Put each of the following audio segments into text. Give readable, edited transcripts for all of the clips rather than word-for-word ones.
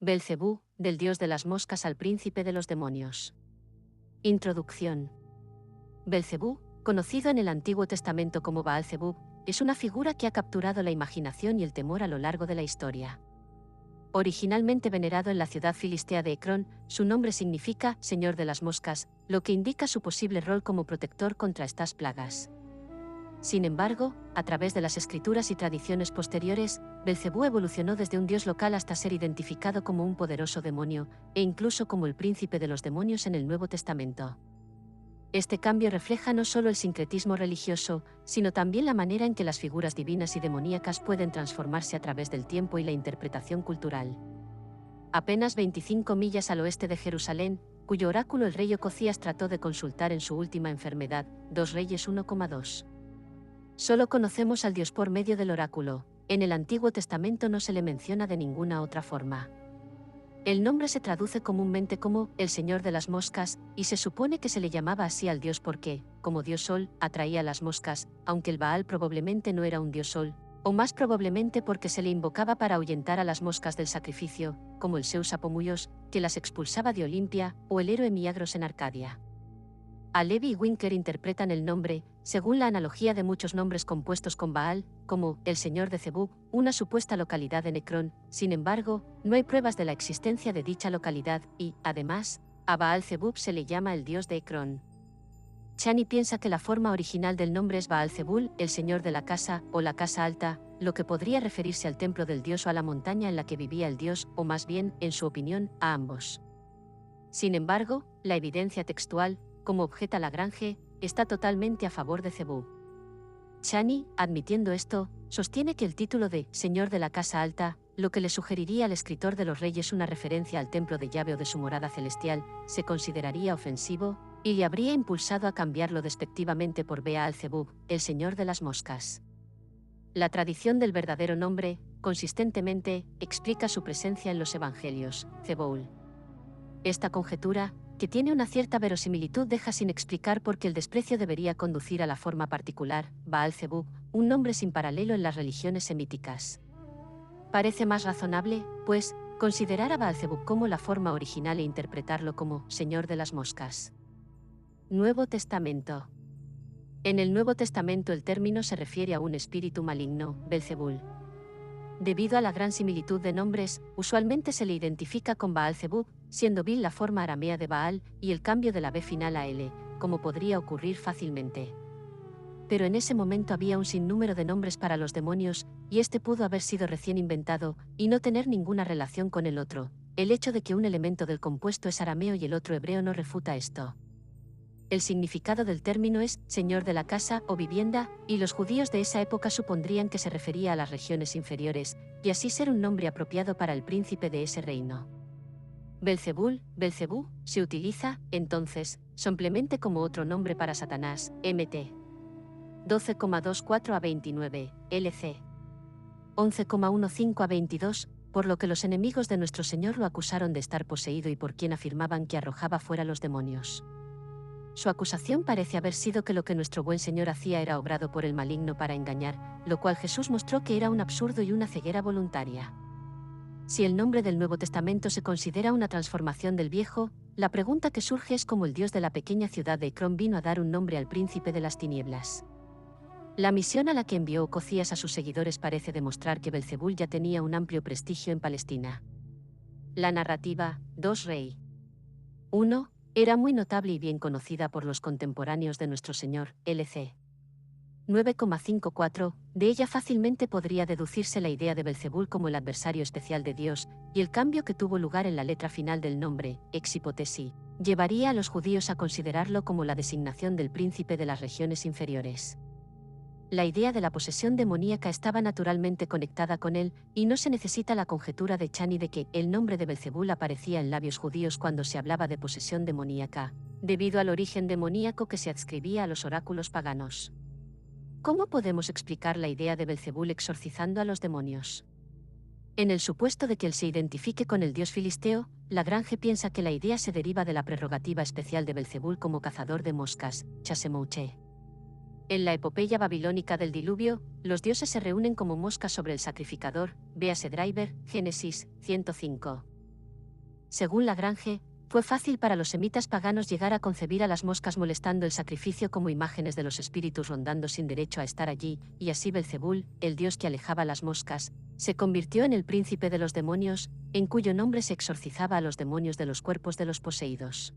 Belcebú, del dios de las moscas al príncipe de los demonios. Introducción. Belcebú, conocido en el Antiguo Testamento como Baal-Zebub, es una figura que ha capturado la imaginación y el temor a lo largo de la historia. Originalmente venerado en la ciudad filistea de Ecrón, su nombre significa «Señor de las moscas», lo que indica su posible rol como protector contra estas plagas. Sin embargo, a través de las escrituras y tradiciones posteriores, Belcebú evolucionó desde un dios local hasta ser identificado como un poderoso demonio, e incluso como el príncipe de los demonios en el Nuevo Testamento. Este cambio refleja no solo el sincretismo religioso, sino también la manera en que las figuras divinas y demoníacas pueden transformarse a través del tiempo y la interpretación cultural. Apenas 25 millas al oeste de Jerusalén, cuyo oráculo el rey Ocosías trató de consultar en su última enfermedad, 2 Reyes 1,2. Solo conocemos al Dios por medio del oráculo, en el Antiguo Testamento no se le menciona de ninguna otra forma. El nombre se traduce comúnmente como «el Señor de las moscas», y se supone que se le llamaba así al dios porque, como dios sol, atraía las moscas, aunque el Baal probablemente no era un dios sol, o más probablemente porque se le invocaba para ahuyentar a las moscas del sacrificio, como el Zeus Apomuyos, que las expulsaba de Olimpia, o el héroe Miagros en Arcadia. Alevi y Winker interpretan el nombre, según la analogía de muchos nombres compuestos con Baal, como el Señor de Zebú, una supuesta localidad en Ecrón. Sin embargo, no hay pruebas de la existencia de dicha localidad y, además, a Baal-Zebub se le llama el dios de Ecrón. Chani piensa que la forma original del nombre es Baal-Zebul, el Señor de la casa, o la casa alta, lo que podría referirse al templo del dios o a la montaña en la que vivía el dios, o más bien, en su opinión, a ambos. Sin embargo, la evidencia textual, como objeta Lagrange, está totalmente a favor de Zebú. Chani, admitiendo esto, sostiene que el título de «Señor de la Casa Alta», lo que le sugeriría al escritor de los Reyes una referencia al templo de Yahvé o de su morada celestial, se consideraría ofensivo, y le habría impulsado a cambiarlo despectivamente por Baal-Zebub, el Señor de las Moscas. La tradición del verdadero nombre, consistentemente, explica su presencia en los Evangelios, Zeboul. Esta conjetura, que tiene una cierta verosimilitud, deja sin explicar por qué el desprecio debería conducir a la forma particular, Baal-Zebub, un nombre sin paralelo en las religiones semíticas. Parece más razonable, pues, considerar a Baal-Zebub como la forma original e interpretarlo como Señor de las Moscas. Nuevo Testamento. En el Nuevo Testamento el término se refiere a un espíritu maligno, Belzebul. Debido a la gran similitud de nombres, usualmente se le identifica con Baal-Zebub, siendo Bil la forma aramea de Baal, y el cambio de la B final a L, como podría ocurrir fácilmente. Pero en ese momento había un sinnúmero de nombres para los demonios, y este pudo haber sido recién inventado, y no tener ninguna relación con el otro. El hecho de que un elemento del compuesto es arameo y el otro hebreo no refuta esto. El significado del término es «señor de la casa» o «vivienda», y los judíos de esa época supondrían que se refería a las regiones inferiores, y así ser un nombre apropiado para el príncipe de ese reino. Belzebul, Belcebú, se utiliza, entonces, simplemente como otro nombre para Satanás, Mt. 12,24 a 29, LC. 11,15 a 22, por lo que los enemigos de nuestro Señor lo acusaron de estar poseído y por quien afirmaban que arrojaba fuera los demonios. Su acusación parece haber sido que lo que nuestro buen Señor hacía era obrado por el maligno para engañar, lo cual Jesús mostró que era un absurdo y una ceguera voluntaria. Si el nombre del Nuevo Testamento se considera una transformación del Viejo, la pregunta que surge es cómo el Dios de la pequeña ciudad de Ecrón vino a dar un nombre al príncipe de las tinieblas. La misión a la que envió Ocosías a sus seguidores parece demostrar que Belzebul ya tenía un amplio prestigio en Palestina. La narrativa, 2 Rey 1, era muy notable y bien conocida por los contemporáneos de nuestro Señor, LC. 9,54, de ella fácilmente podría deducirse la idea de Belzebul como el adversario especial de Dios, y el cambio que tuvo lugar en la letra final del nombre, ex hipótesi, llevaría a los judíos a considerarlo como la designación del príncipe de las regiones inferiores. La idea de la posesión demoníaca estaba naturalmente conectada con él, y no se necesita la conjetura de Chani de que el nombre de Belzebul aparecía en labios judíos cuando se hablaba de posesión demoníaca, debido al origen demoníaco que se adscribía a los oráculos paganos. ¿Cómo podemos explicar la idea de Belzebul exorcizando a los demonios? En el supuesto de que él se identifique con el dios filisteo, Lagrange piensa que la idea se deriva de la prerrogativa especial de Belzebul como cazador de moscas, Chasemouche. En la epopeya babilónica del diluvio, los dioses se reúnen como moscas sobre el sacrificador, véase Driver, Génesis 105. Según Lagrange, fue fácil para los semitas paganos llegar a concebir a las moscas molestando el sacrificio como imágenes de los espíritus rondando sin derecho a estar allí, y así Belcebú, el dios que alejaba las moscas, se convirtió en el príncipe de los demonios, en cuyo nombre se exorcizaba a los demonios de los cuerpos de los poseídos.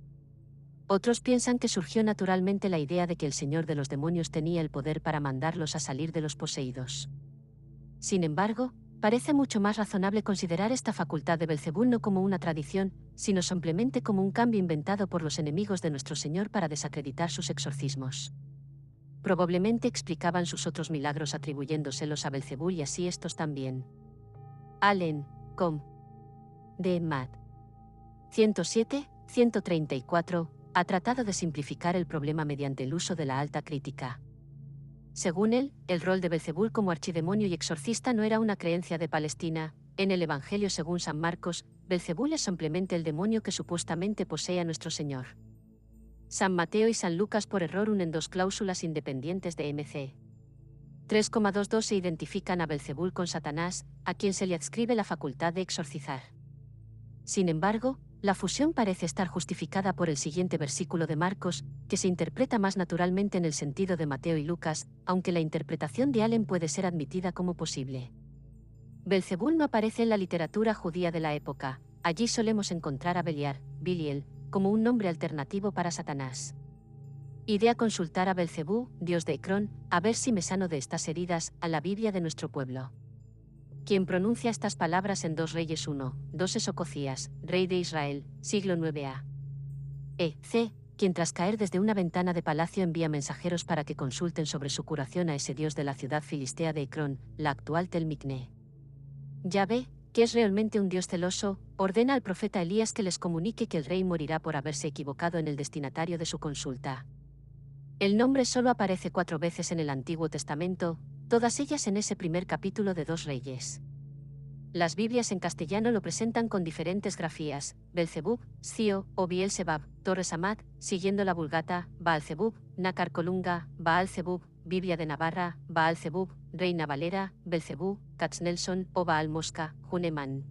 Otros piensan que surgió naturalmente la idea de que el señor de los demonios tenía el poder para mandarlos a salir de los poseídos. Sin embargo, parece mucho más razonable considerar esta facultad de Belcebú no como una tradición, sino simplemente como un cambio inventado por los enemigos de nuestro Señor para desacreditar sus exorcismos. Probablemente explicaban sus otros milagros atribuyéndoselos a Belcebú y así estos también. Allen, com. De Mad. 107, 134, ha tratado de simplificar el problema mediante el uso de la alta crítica. Según él, el rol de Belcebú como archidemonio y exorcista no era una creencia de Palestina. En el Evangelio según San Marcos, Belcebú es simplemente el demonio que supuestamente posee a nuestro Señor. San Mateo y San Lucas por error unen dos cláusulas independientes de MC. 3,22 se identifican a Belcebú con Satanás, a quien se le adscribe la facultad de exorcizar. Sin embargo, la fusión parece estar justificada por el siguiente versículo de Marcos, que se interpreta más naturalmente en el sentido de Mateo y Lucas, aunque la interpretación de Allen puede ser admitida como posible. Belcebú no aparece en la literatura judía de la época. Allí solemos encontrar a Beliar, Biliel, como un nombre alternativo para Satanás. Iré a consultar a Belcebú, dios de Ecrón, a ver si me sano de estas heridas, a la Biblia de nuestro pueblo. Quien pronuncia estas palabras en 2 Reyes 1, 2 es Ococías, rey de Israel, siglo 9 a. C. Quien tras caer desde una ventana de palacio envía mensajeros para que consulten sobre su curación a ese dios de la ciudad filistea de Ecrón, la actual Tel-Micné. Yahvé, que es realmente un dios celoso, ordena al profeta Elías que les comunique que el rey morirá por haberse equivocado en el destinatario de su consulta. El nombre solo aparece 4 veces en el Antiguo Testamento, todas ellas en ese primer capítulo de 2 Reyes. Las Biblias en castellano lo presentan con diferentes grafías: Belcebú, Scio o Bielzebub, Torres Amat, siguiendo la Vulgata, Baalzebub, Nácar Colunga, Baalzebub, Biblia de Navarra, Baalzebub, Reina Valera, Belcebú, Katznelson o Baal Mosca, Huneman.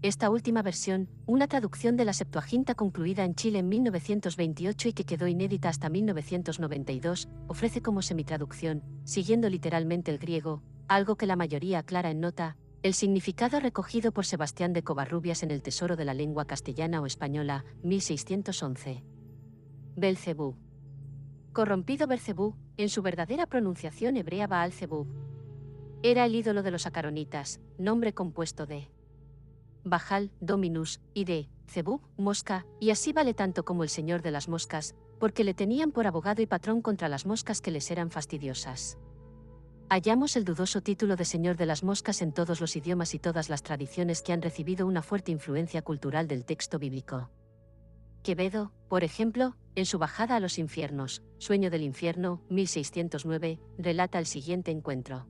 Esta última versión, una traducción de la Septuaginta concluida en Chile en 1928 y que quedó inédita hasta 1992, ofrece como semitraducción, siguiendo literalmente el griego, algo que la mayoría aclara en nota, el significado recogido por Sebastián de Covarrubias en el Tesoro de la Lengua Castellana o Española, 1611. Belcebú. Corrompido Belcebú, en su verdadera pronunciación hebrea Baal-Zebub. Era el ídolo de los acaronitas, nombre compuesto de Bajal, Dominus, y de Zebub, mosca, y así vale tanto como el señor de las moscas, porque le tenían por abogado y patrón contra las moscas que les eran fastidiosas. Hallamos el dudoso título de señor de las moscas en todos los idiomas y todas las tradiciones que han recibido una fuerte influencia cultural del texto bíblico. Quevedo, por ejemplo, en su Bajada a los infiernos, Sueño del infierno, 1609, relata el siguiente encuentro.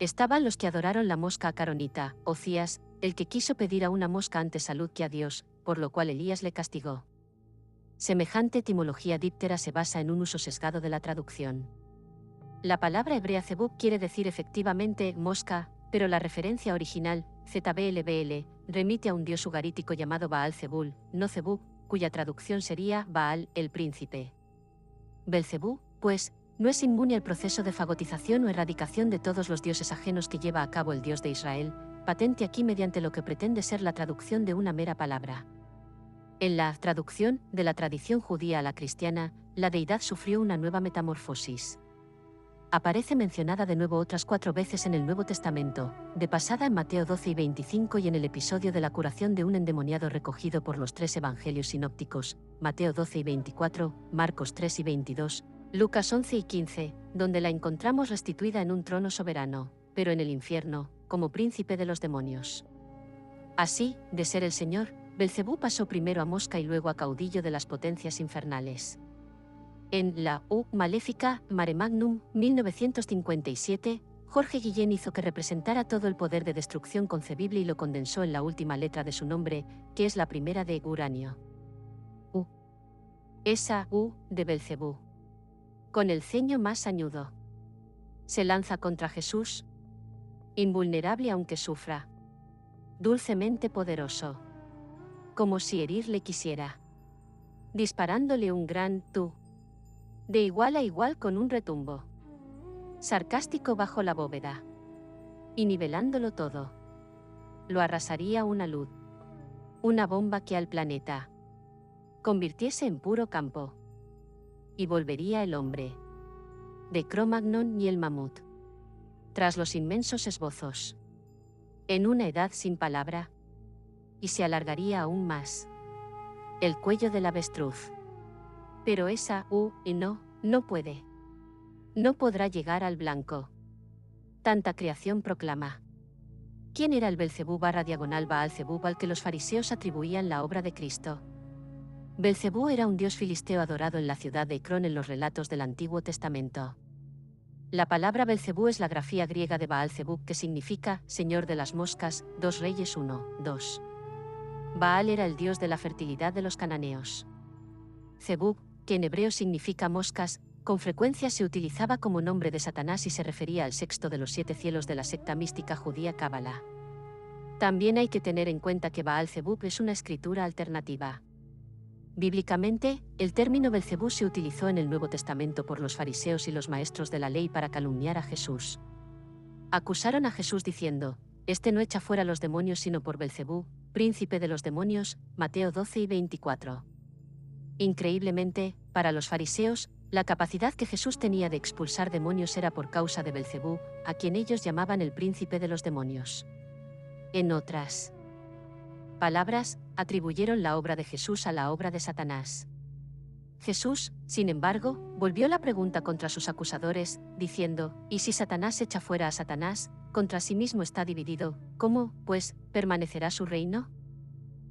Estaban los que adoraron la mosca acaronita, Ocías, el que quiso pedir a una mosca antes salud que a Dios, por lo cual Elías le castigó. Semejante etimología díptera se basa en un uso sesgado de la traducción. La palabra hebrea zebub quiere decir efectivamente mosca, pero la referencia original, zblbl, remite a un dios ugarítico llamado Baal-Zebul, no Zebub, cuya traducción sería Baal, el príncipe. Belcebú, pues, no es inmune al proceso de fagotización o erradicación de todos los dioses ajenos que lleva a cabo el Dios de Israel, patente aquí mediante lo que pretende ser la traducción de una mera palabra. En la traducción de la tradición judía a la cristiana, la deidad sufrió una nueva metamorfosis. Aparece mencionada de nuevo otras 4 veces en el Nuevo Testamento, de pasada en Mateo 12 y 25 y en el episodio de la curación de un endemoniado recogido por los 3 evangelios sinópticos, Mateo 12 y 24, Marcos 3 y 22, Lucas 11 y 15, donde la encontramos restituida en un trono soberano, pero en el infierno, como príncipe de los demonios. Así, de ser el Señor, Belcebú pasó primero a mosca y luego a caudillo de las potencias infernales. En la U Maléfica, Mare Magnum, 1957, Jorge Guillén hizo que representara todo el poder de destrucción concebible y lo condensó en la última letra de su nombre, que es la primera de uranio. U. Esa U de Belcebú. Con el ceño más añudo. Se lanza contra Jesús. Invulnerable aunque sufra. Dulcemente poderoso. como si herirle quisiera, disparándole un gran tú, de igual a igual con un retumbo sarcástico bajo la bóveda, y nivelándolo todo. Lo arrasaría una luz, una bomba que al planeta convirtiese en puro campo. Y volvería el hombre, de Cro-Magnon y el mamut, tras los inmensos esbozos, en una edad sin palabra, y se alargaría aún más el cuello del avestruz. Pero esa no puede. No podrá llegar al blanco. Tanta creación proclama. ¿Quién era el Belcebú / Baal-Zebub al que los fariseos atribuían la obra de Cristo? Belcebú era un dios filisteo adorado en la ciudad de Ecrón en los relatos del Antiguo Testamento. La palabra Belcebú es la grafía griega de Baal-Zebub, que significa señor de las moscas, 2 Reyes 1:2. Baal era el dios de la fertilidad de los cananeos. Zebub, que en hebreo significa moscas, con frecuencia se utilizaba como nombre de Satanás y se refería al sexto de los 7 cielos de la secta mística judía Cábala. También hay que tener en cuenta que Baal-Zebub es una escritura alternativa. Bíblicamente, el término Belcebú se utilizó en el Nuevo Testamento por los fariseos y los maestros de la ley para calumniar a Jesús. Acusaron a Jesús diciendo: «Este no echa fuera los demonios sino por Belcebú, príncipe de los demonios», Mateo 12:24. Increíblemente, para los fariseos, la capacidad que Jesús tenía de expulsar demonios era por causa de Belcebú, a quien ellos llamaban el príncipe de los demonios. En otras palabras, atribuyeron la obra de Jesús a la obra de Satanás. Jesús, sin embargo, volvió la pregunta contra sus acusadores, diciendo: «¿Y si Satanás echa fuera a Satanás, contra sí mismo está dividido, cómo, pues, permanecerá su reino?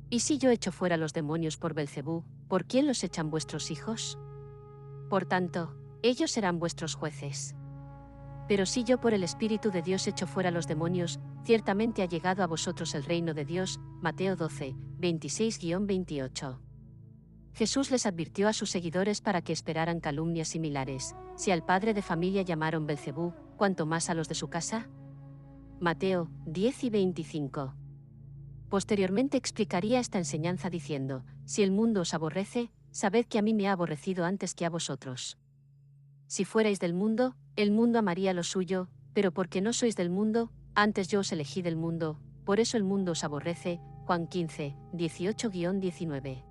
¿Y si yo echo fuera los demonios por Belcebú, por quién los echan vuestros hijos? Por tanto, ellos serán vuestros jueces. Pero si yo por el Espíritu de Dios echo fuera los demonios, ciertamente ha llegado a vosotros el reino de Dios», Mateo 12, 26-28. Jesús les advirtió a sus seguidores para que esperaran calumnias similares. Si al padre de familia llamaron Belcebú, ¿cuánto más a los de su casa? Mateo 10:25. Posteriormente explicaría esta enseñanza diciendo: «Si el mundo os aborrece, sabed que a mí me ha aborrecido antes que a vosotros. Si fuerais del mundo, el mundo amaría lo suyo, pero porque no sois del mundo, antes yo os elegí del mundo, por eso el mundo os aborrece». Juan 15, 18-19.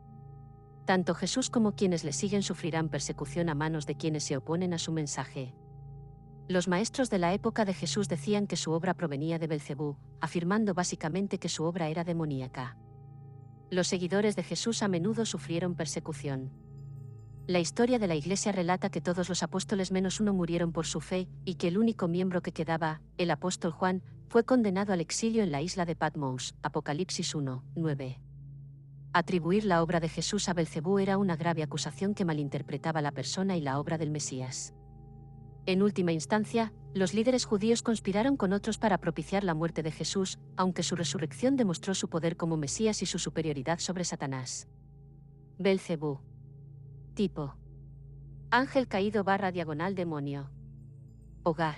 Tanto Jesús como quienes le siguen sufrirán persecución a manos de quienes se oponen a su mensaje. Los maestros de la época de Jesús decían que su obra provenía de Belcebú, afirmando básicamente que su obra era demoníaca. Los seguidores de Jesús a menudo sufrieron persecución. La historia de la Iglesia relata que todos los apóstoles menos uno murieron por su fe, y que el único miembro que quedaba, el apóstol Juan, fue condenado al exilio en la isla de Patmos, Apocalipsis 1:9. Atribuir la obra de Jesús a Belcebú era una grave acusación que malinterpretaba la persona y la obra del Mesías. En última instancia, los líderes judíos conspiraron con otros para propiciar la muerte de Jesús, aunque su resurrección demostró su poder como Mesías y su superioridad sobre Satanás. Belcebú. Tipo: ángel caído / demonio. Hogar: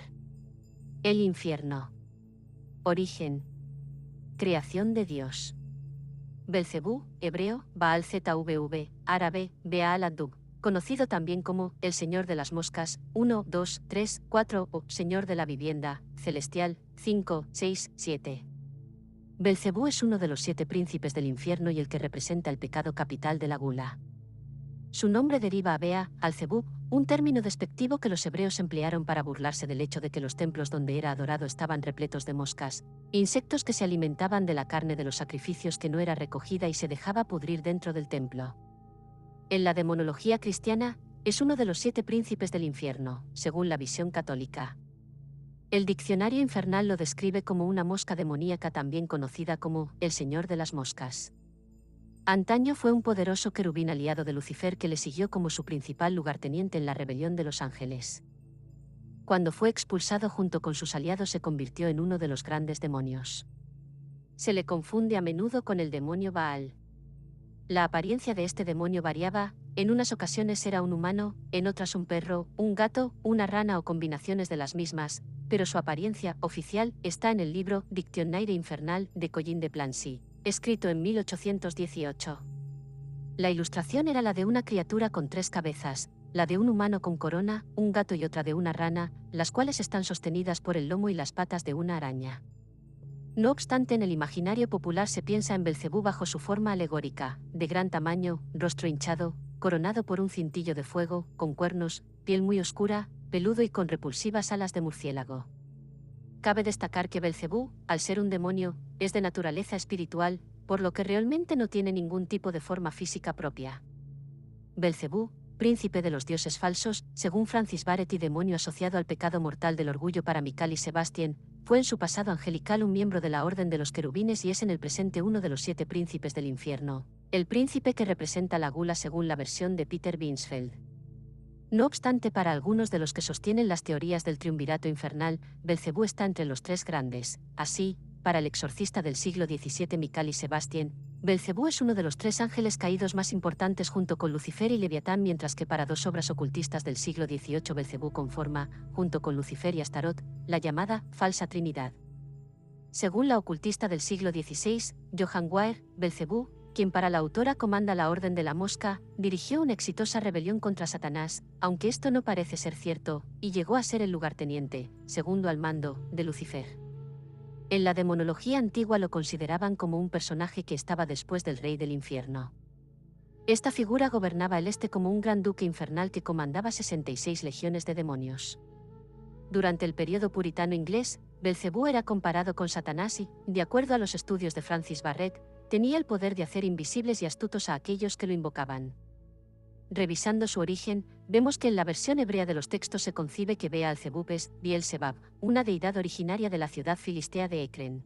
el infierno. Origen: creación de Dios. Belcebú, hebreo, Baal-Zv, árabe, Beal-Adub, conocido también como el Señor de las Moscas, 1, 2, 3, 4 o Señor de la Vivienda, celestial, 5, 6, 7. Belcebú es uno de los 7 príncipes del infierno y el que representa el pecado capital de la gula. Su nombre deriva a Bea, al-Zebub, un término despectivo que los hebreos emplearon para burlarse del hecho de que los templos donde era adorado estaban repletos de moscas, insectos que se alimentaban de la carne de los sacrificios que no era recogida y se dejaba pudrir dentro del templo. En la demonología cristiana, es uno de los 7 príncipes del infierno, según la visión católica. El diccionario infernal lo describe como una mosca demoníaca, también conocida como el Señor de las Moscas. Antaño fue un poderoso querubín aliado de Lucifer que le siguió como su principal lugarteniente en la rebelión de los ángeles. Cuando fue expulsado junto con sus aliados se convirtió en uno de los grandes demonios. Se le confunde a menudo con el demonio Baal. La apariencia de este demonio variaba, en unas ocasiones era un humano, en otras un perro, un gato, una rana o combinaciones de las mismas, pero su apariencia oficial está en el libro Dictionnaire Infernal de Collin de Plancy, escrito en 1818. La ilustración era la de una criatura con 3 cabezas, la de un humano con corona, un gato y otra de una rana, las cuales están sostenidas por el lomo y las patas de una araña. No obstante, en el imaginario popular se piensa en Belcebú bajo su forma alegórica, de gran tamaño, rostro hinchado, coronado por un cintillo de fuego, con cuernos, piel muy oscura, peludo y con repulsivas alas de murciélago. Cabe destacar que Belcebú, al ser un demonio, es de naturaleza espiritual, por lo que realmente no tiene ningún tipo de forma física propia. Belcebú, príncipe de los dioses falsos, según Francis Barrett y demonio asociado al pecado mortal del orgullo para Mical y Sebastián, fue en su pasado angelical un miembro de la Orden de los Querubines y es en el presente uno de los 7 príncipes del infierno, el príncipe que representa la gula según la versión de Peter Binsfeld. No obstante, para algunos de los que sostienen las teorías del triunvirato infernal, Belcebú está entre los 3 grandes. Así, para el exorcista del siglo XVII Mical y Sebastián, Belcebú es uno de los 3 ángeles caídos más importantes junto con Lucifer y Leviatán, mientras que para 2 obras ocultistas del siglo XVIII Belcebú conforma, junto con Lucifer y Astarot, la llamada Falsa Trinidad. Según la ocultista del siglo XVI, Johann Weir, Belcebú, quien para la autora comanda la Orden de la Mosca, dirigió una exitosa rebelión contra Satanás, aunque esto no parece ser cierto, y llegó a ser el lugarteniente, segundo al mando, de Lucifer. En la demonología antigua lo consideraban como un personaje que estaba después del rey del infierno. Esta figura gobernaba el este como un gran duque infernal que comandaba 66 legiones de demonios. Durante el periodo puritano inglés, Belcebú era comparado con Satanás y, de acuerdo a los estudios de Francis Barrett, tenía el poder de hacer invisibles y astutos a aquellos que lo invocaban. Revisando su origen, vemos que en la versión hebrea de los textos se concibe que Beelzebub es Biel-Sebab, una deidad originaria de la ciudad filistea de Ecrén.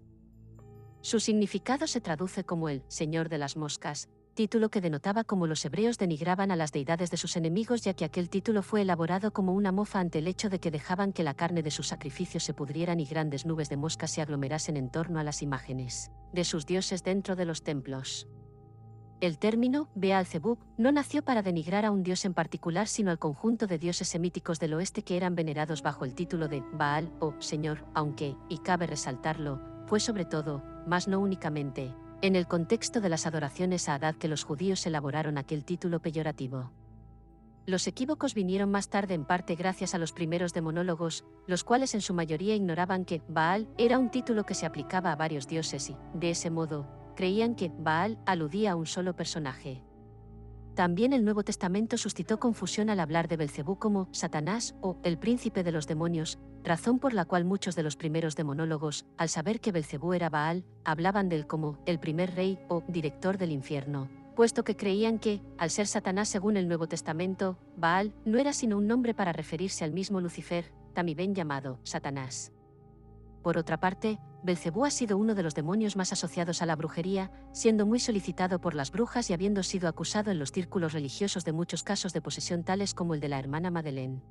Su significado se traduce como el Señor de las Moscas, título que denotaba cómo los hebreos denigraban a las deidades de sus enemigos, ya que aquel título fue elaborado como una mofa ante el hecho de que dejaban que la carne de sus sacrificios se pudrieran y grandes nubes de moscas se aglomerasen en torno a las imágenes de sus dioses dentro de los templos. El término Beelzebub no nació para denigrar a un dios en particular, sino al conjunto de dioses semíticos del oeste que eran venerados bajo el título de Baal o Señor, aunque, y cabe resaltarlo, fue sobre todo, mas no únicamente, en el contexto de las adoraciones a Adad que los judíos elaboraron aquel título peyorativo. Los equívocos vinieron más tarde en parte gracias a los primeros demonólogos, los cuales en su mayoría ignoraban que Baal era un título que se aplicaba a varios dioses y, de ese modo, creían que Baal aludía a un solo personaje. También el Nuevo Testamento suscitó confusión al hablar de Belcebú como Satanás o el príncipe de los demonios, razón por la cual muchos de los primeros demonólogos, al saber que Belcebú era Baal, hablaban de él como el primer rey o director del infierno, puesto que creían que, al ser Satanás según el Nuevo Testamento, Baal no era sino un nombre para referirse al mismo Lucifer, también llamado Satanás. Por otra parte, Belcebú ha sido uno de los demonios más asociados a la brujería, siendo muy solicitado por las brujas y habiendo sido acusado en los círculos religiosos de muchos casos de posesión tales como el de la hermana Madeleine.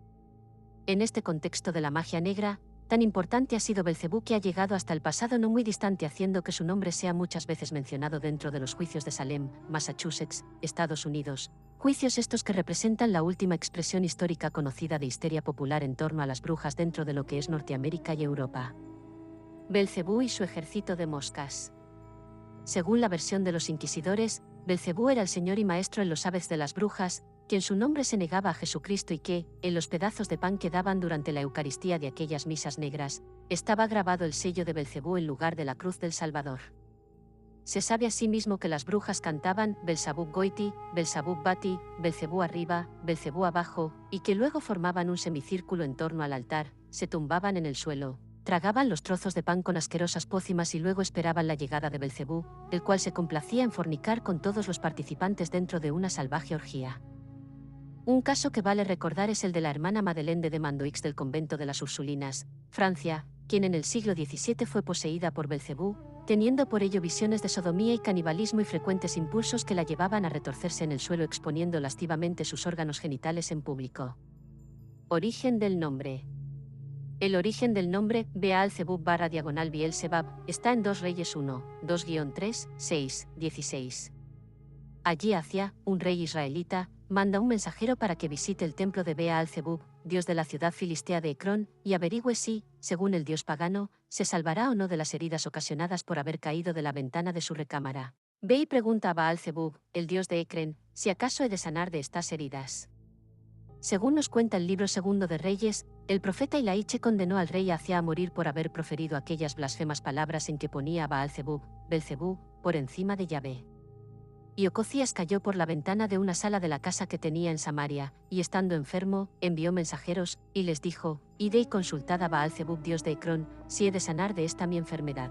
En este contexto de la magia negra, tan importante ha sido Belcebú que ha llegado hasta el pasado no muy distante, haciendo que su nombre sea muchas veces mencionado dentro de los juicios de Salem, Massachusetts, Estados Unidos, juicios estos que representan la última expresión histórica conocida de histeria popular en torno a las brujas dentro de lo que es Norteamérica y Europa. Belcebú y su ejército de moscas. Según la versión de los inquisidores, Belcebú era el señor y maestro en los aves de las brujas, que en su nombre se negaba a Jesucristo y que, en los pedazos de pan que daban durante la Eucaristía de aquellas misas negras, estaba grabado el sello de Belcebú en lugar de la cruz del Salvador. Se sabe asimismo que las brujas cantaban Belzabub Goiti, Belzabub Bati, Belcebú arriba, Belcebú abajo, y que luego formaban un semicírculo en torno al altar, se tumbaban en el suelo, tragaban los trozos de pan con asquerosas pócimas y luego esperaban la llegada de Belcebú, el cual se complacía en fornicar con todos los participantes dentro de una salvaje orgía. Un caso que vale recordar es el de la hermana Madeleine de Mandoix del convento de las Ursulinas, Francia, quien en el siglo XVII fue poseída por Belcebú, teniendo por ello visiones de sodomía y canibalismo y frecuentes impulsos que la llevaban a retorcerse en el suelo exponiendo lascivamente sus órganos genitales en público. Origen del nombre. El origen del nombre, Beelzebub/Biel-Sebab, está en 2 Reyes 1, 2-3, 6, 16. Allí Hacia, un rey israelita, manda un mensajero para que visite el templo de Beelzebub, dios de la ciudad filistea de Ecrón, y averigüe si, según el dios pagano, se salvará o no de las heridas ocasionadas por haber caído de la ventana de su recámara. Ve y pregunta a Baal-Zebub, el dios de Ecrén, si acaso he de sanar de estas heridas. Según nos cuenta el libro segundo de Reyes, el profeta Ilaiche condenó al rey Acía a morir por haber proferido aquellas blasfemas palabras en que ponía a Baal-Zebub, Belcebú, por encima de Yahvé. Y Ococías cayó por la ventana de una sala de la casa que tenía en Samaria, y estando enfermo, envió mensajeros, y les dijo, id y consultad a Baal-Zebub dios de Ecrón, si he de sanar de esta mi enfermedad.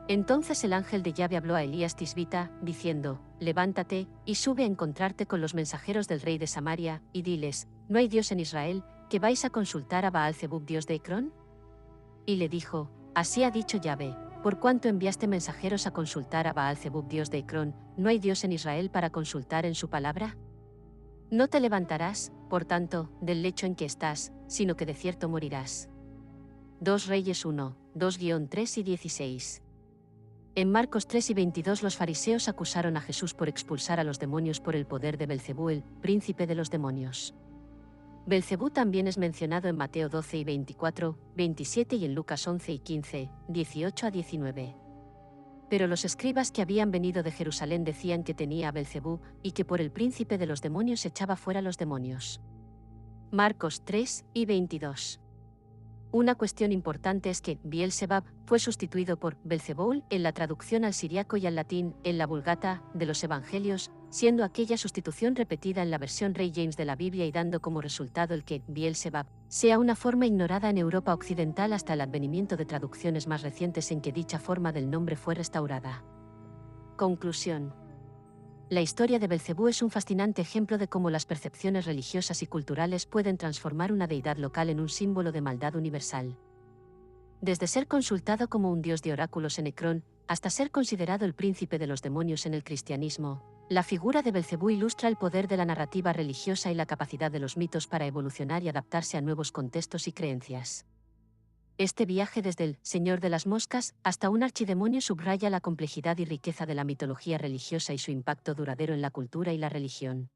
Entonces el ángel de Yahvé habló a Elías Tisbita, diciendo, levántate, y sube a encontrarte con los mensajeros del rey de Samaria, y diles, ¿no hay Dios en Israel, que vais a consultar a Baal-Zebub dios de Ecrón? Y le dijo, así ha dicho Yahvé, por cuanto enviaste mensajeros a consultar a Baal-Zebub dios de Ecrón, ¿no hay Dios en Israel para consultar en su palabra? No te levantarás, por tanto, del lecho en que estás, sino que de cierto morirás. 2 Reyes 1, 2-3 y 16. En Marcos 3 y 22 los fariseos acusaron a Jesús por expulsar a los demonios por el poder de Belcebú, el príncipe de los demonios. Belcebú también es mencionado en Mateo 12 y 24, 27 y en Lucas 11 y 15, 18 a 19. Pero los escribas que habían venido de Jerusalén decían que tenía a Belcebú y que por el príncipe de los demonios echaba fuera los demonios. Marcos 3 y 22. Una cuestión importante es que Bielzebub fue sustituido por Belzebul en la traducción al siriaco y al latín, en la Vulgata, de los Evangelios, siendo aquella sustitución repetida en la versión Rey James de la Biblia y dando como resultado el que Bielzebub sea una forma ignorada en Europa Occidental hasta el advenimiento de traducciones más recientes en que dicha forma del nombre fue restaurada. Conclusión. La historia de Belcebú es un fascinante ejemplo de cómo las percepciones religiosas y culturales pueden transformar una deidad local en un símbolo de maldad universal. Desde ser consultado como un dios de oráculos en Ecrón, hasta ser considerado el príncipe de los demonios en el cristianismo, la figura de Belcebú ilustra el poder de la narrativa religiosa y la capacidad de los mitos para evolucionar y adaptarse a nuevos contextos y creencias. Este viaje desde el Señor de las Moscas hasta un archidemonio subraya la complejidad y riqueza de la mitología religiosa y su impacto duradero en la cultura y la religión.